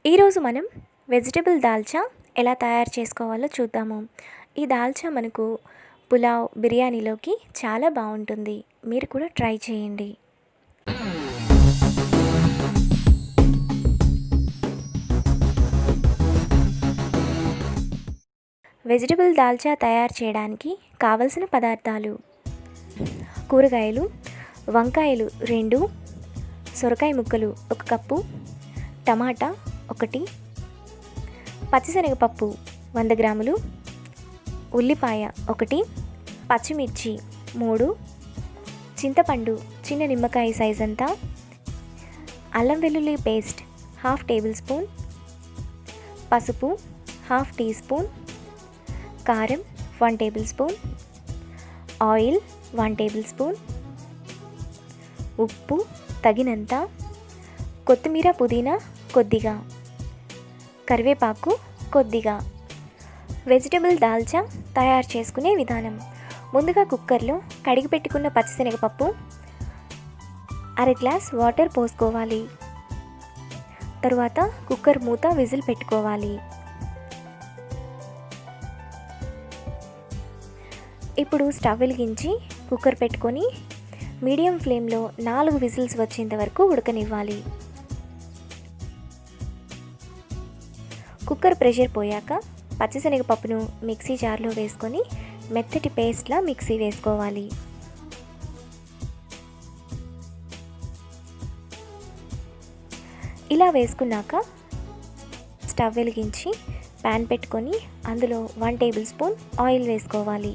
ఈరోజు మనం వెజిటబుల్ దాల్చా ఎలా తయారు చేసుకోవాలో చూద్దాము. ఈ దాల్చా మనకు పులావ్, బిర్యానీలోకి చాలా బాగుంటుంది. మీరు కూడా ట్రై చేయండి. వెజిటబుల్ దాల్చా తయారు చేయడానికి కావలసిన పదార్థాలు: కూరగాయలు, వంకాయలు 2, సొరకాయ ముక్కలు 1 కప్పు, టమాటా 1, పచ్చిశనగపప్పు 100 గ్రాములు, ఉల్లిపాయ 1, పచ్చిమిర్చి 3, చింతపండు చిన్న నిమ్మకాయ సైజ్ అంతా, అల్లం వెల్లుల్లి పేస్ట్ 1/2 టేబుల్ స్పూన్, పసుపు 1/2 టీ స్పూన్, కారం 1 table spoon, oil 1 table spoon, ఉప్పు తగినంత, కొత్తిమీర పుదీనా కొద్దిగా, కరివేపాకు కొద్దిగా. వెజిటబుల్ దాల్చా తయారు చేసుకునే విధానం: ముందుగా కుక్కర్లో కడిగి పెట్టుకున్న పచ్చిశనగపప్పు 1/2 గ్లాస్ వాటర్ పోసుకోవాలి. తరువాత కుక్కర్ మూత విజిల్ పెట్టుకోవాలి. ఇప్పుడు స్టవ్ వెలిగించి కుక్కర్ పెట్టుకొని మీడియం ఫ్లేమ్లో 4 విజిల్స్ వచ్చేంత వరకు ఉడకనివ్వాలి. కుక్కర్ ప్రెషర్ పోయాక పచ్చిశనగపప్పును మిక్సీ జార్లో వేసుకొని మెత్తటి పేస్ట్లా మిక్సీ వేసుకోవాలి. ఇలా వేసుకున్నాక స్టవ్ వెలిగించి ప్యాన్ పెట్టుకొని అందులో 1 టేబుల్ స్పూన్ ఆయిల్ వేసుకోవాలి.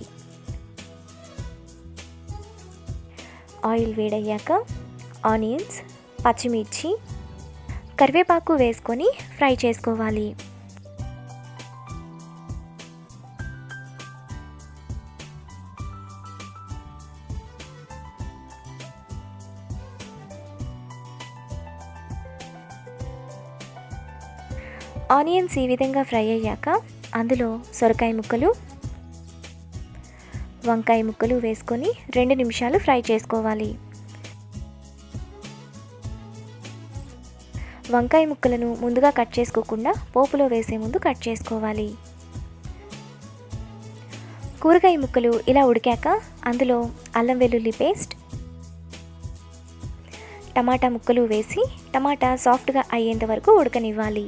ఆయిల్ వేడయ్యాక ఆనియన్స్, పచ్చిమిర్చి, కరివేపాకు వేసుకొని ఫ్రై చేసుకోవాలి. ఆనియన్స్ ఈ విధంగా ఫ్రై అయ్యాక అందులో సొరకాయ ముక్కలు, వంకాయ ముక్కలు వేసుకొని 2 నిమిషాలు ఫ్రై చేసుకోవాలి. వంకాయ ముక్కలను ముందుగా కట్ చేసుకోకుండా పోపులో వేసే ముందు కట్ చేసుకోవాలి. కూరగాయ ముక్కలు ఇలా ఉడికాక అందులో అల్లం వెల్లుల్లి పేస్ట్, టమాటా ముక్కలు వేసి టమాటా సాఫ్ట్గా అయ్యేంత వరకు ఉడకనివ్వాలి.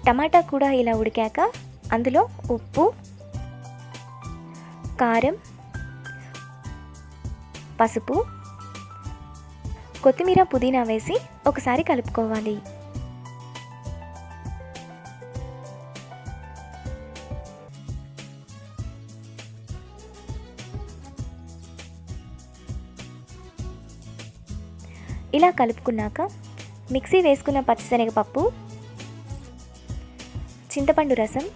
టమాటా కూడా ఇలా ఉడికాక అందులో ఉప్పు, కారం, పసుపు, కొత్తిమీర పుదీనా వేసి ఒకసారి కలుపుకోవాలి. ఇలా కలుపుకున్నాక మిక్సీ వేసుకున్న పచ్చిశనగపప్పు, చింతపండు రసం,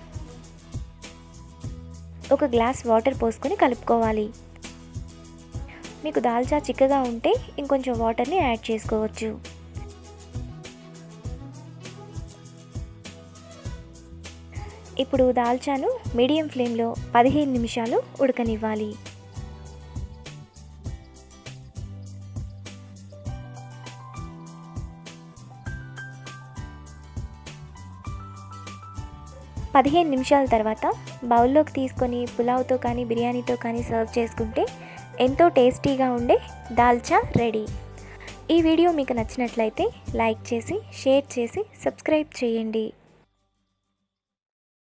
1 గ్లాస్ వాటర్ పోసుకొని కలుపుకోవాలి. మీకు దాల్చా చిక్కగా ఉంటే ఇంకొంచెం వాటర్ని యాడ్ చేసుకోవచ్చు. ఇప్పుడు దాల్చాను మీడియం ఫ్లేమ్లో 15 నిమిషాలు ఉడకనివ్వాలి. పదిహేను నిమిషాల తర్వాత బౌల్లోకి తీసుకొని పులావ్తో కానీ బిర్యానీతో కానీ సర్వ్ చేసుకుంటే ఎంతో టేస్టీగా ఉండే దాల్చా రెడీ. ఈ వీడియో మీకు నచ్చినట్లయితే లైక్ చేసి, షేర్ చేసి, సబ్స్క్రైబ్ చేయండి.